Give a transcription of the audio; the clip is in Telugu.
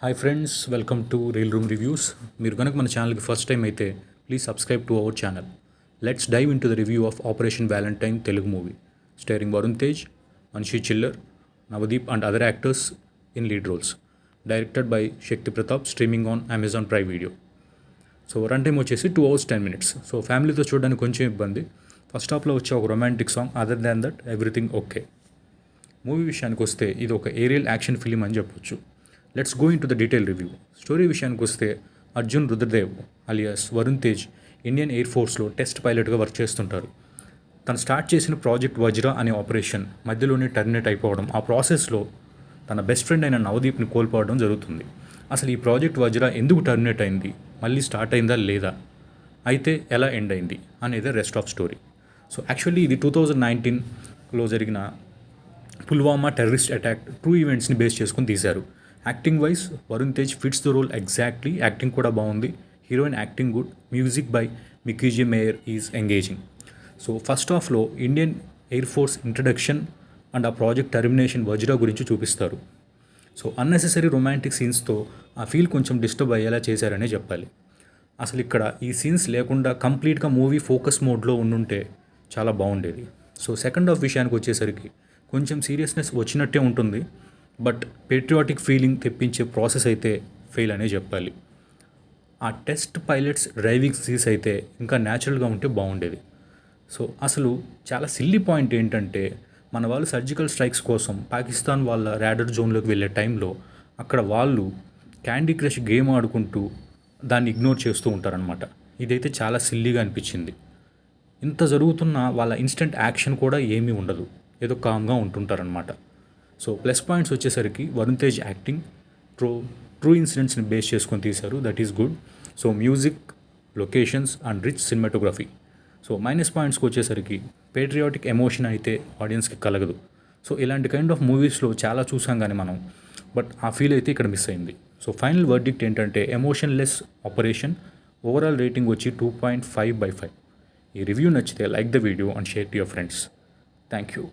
Hi friends, welcome to Reel Room Reviews. మీరు కనుక మన ఛానల్కి ఫస్ట్ టైం అయితే please subscribe to our channel. Let's dive into the review of Operation Valentine Telugu movie starring Varun Tej, Manushi Chhillar, Navdeep and other actors in lead roles. Directed by Shakti Pratap. Streaming on Amazon Prime video. So run time వచ్చేసి 2 hours 10 minutes. సో ఫ్యామిలీతో చూడడానికి కొంచెం ఇబ్బంది. ఫస్ట్ హాఫ్లో వచ్చే ఒక romantic song, other than that everything okay. Movie విషయానికి వస్తే ఇది ఒక ఏరియల్ యాక్షన్ ఫిలిం అని చెప్పొచ్చు. Let's go into the detail review. Story విషయానికి వస్తే Arjun Rudradev alias Varun Tej Indian air ఫోర్స్లో టెస్ట్ పైలట్గా వర్క్ చేస్తుంటారు. తను స్టార్ట్ చేసిన ప్రాజెక్ట్ వజ్ర అనే ఆపరేషన్ మధ్యలోనే టర్మినేట్ అయిపోవడం, ఆ ప్రాసెస్లో తన బెస్ట్ ఫ్రెండ్ అయిన నవదీప్ని కోల్పోవడం జరుగుతుంది. అసలు ఈ ప్రాజెక్ట్ వజ్ర ఎందుకు టర్మినేట్ అయింది, మళ్ళీ స్టార్ట్ అయిందా లేదా, అయితే ఎలా ఎండ్ అయింది అనేది rest of story. So actually ఇది 2019లో జరిగిన పుల్వామా టెర్రరిస్ట్ అటాక్ ట్రూ ఈవెంట్స్ని బేస్ చేసుకుని తీశారు. Acting wise Varun Tej fits the role exactly. Acting కూడా బాగుంది. Heroine acting good. Music by Mickey J Meyer is engaging. So first హాఫ్లో Indian air force introduction and ఆ ప్రాజెక్ట్ టర్మినేషన్ వజ్రా గురించి చూపిస్తారు. సో అన్నెసెసరీ రొమాంటిక్ సీన్స్తో ఆ ఫీల్ కొంచెం డిస్టర్బ్ అయ్యేలా చేశారనే చెప్పాలి. అసలు ఇక్కడ ఈ సీన్స్ లేకుండా కంప్లీట్గా మూవీ ఫోకస్ మోడ్లో ఉండుంటే చాలా బాగుండేది. సో సెకండ్ హాఫ్ విషయానికి వచ్చేసరికి కొంచెం సీరియస్నెస్ వచ్చినట్టే ఉంటుంది, బట్ పేట్రియాటిక్ ఫీలింగ్ తెప్పించే ప్రాసెస్ అయితే ఫెయిల్ అనే చెప్పాలి. ఆ టెస్ట్ పైలట్స్ డ్రైవింగ్ సీన్స్ అయితే ఇంకా న్యాచురల్గా ఉంటే బాగుండేది. సో అసలు చాలా సిల్లీ పాయింట్ ఏంటంటే, మన వాళ్ళు సర్జికల్ స్ట్రైక్స్ కోసం పాకిస్తాన్ వాళ్ళ ర్యాడర్ జోన్లోకి వెళ్ళే టైంలో అక్కడ వాళ్ళు క్యాండీ క్రష్ గేమ్ ఆడుకుంటూ దాన్ని ఇగ్నోర్ చేస్తూ ఉంటారనమాట. ఇదైతే చాలా సిల్లీగా అనిపించింది. ఇంత జరుగుతున్న వాళ్ళ ఇన్స్టెంట్ యాక్షన్ కూడా ఏమీ ఉండదు, ఏదో కామ్గా ఉంటుంటారనమాట. సో ప్లస్ పాయింట్స్ వచ్చేసరికి వరుణ్ తేజ్ యాక్టింగ్ ట్రూ ఇన్సిడెంట్స్ని బేస్ చేసుకొని తీశారు, that is good. So music, locations and rich cinematography. So minus పాయింట్స్కి వచ్చేసరికి పేట్రియాటిక్ ఎమోషన్ అయితే ఆడియన్స్కి కలగదు. సో ఇలాంటి కైండ్ ఆఫ్ మూవీస్లో చాలా చూసాం కానీ మనం, బట్ ఆ ఫీల్ అయితే ఇక్కడ మిస్ అయింది. సో ఫైనల్ వర్డిక్ట్ ఏంటంటే ఎమోషన్లెస్ ఆపరేషన్. ఓవరాల్ రేటింగ్ వచ్చి 2.5/5. ఈ రివ్యూ నచ్చితే like the video and share to your friends. Thank you.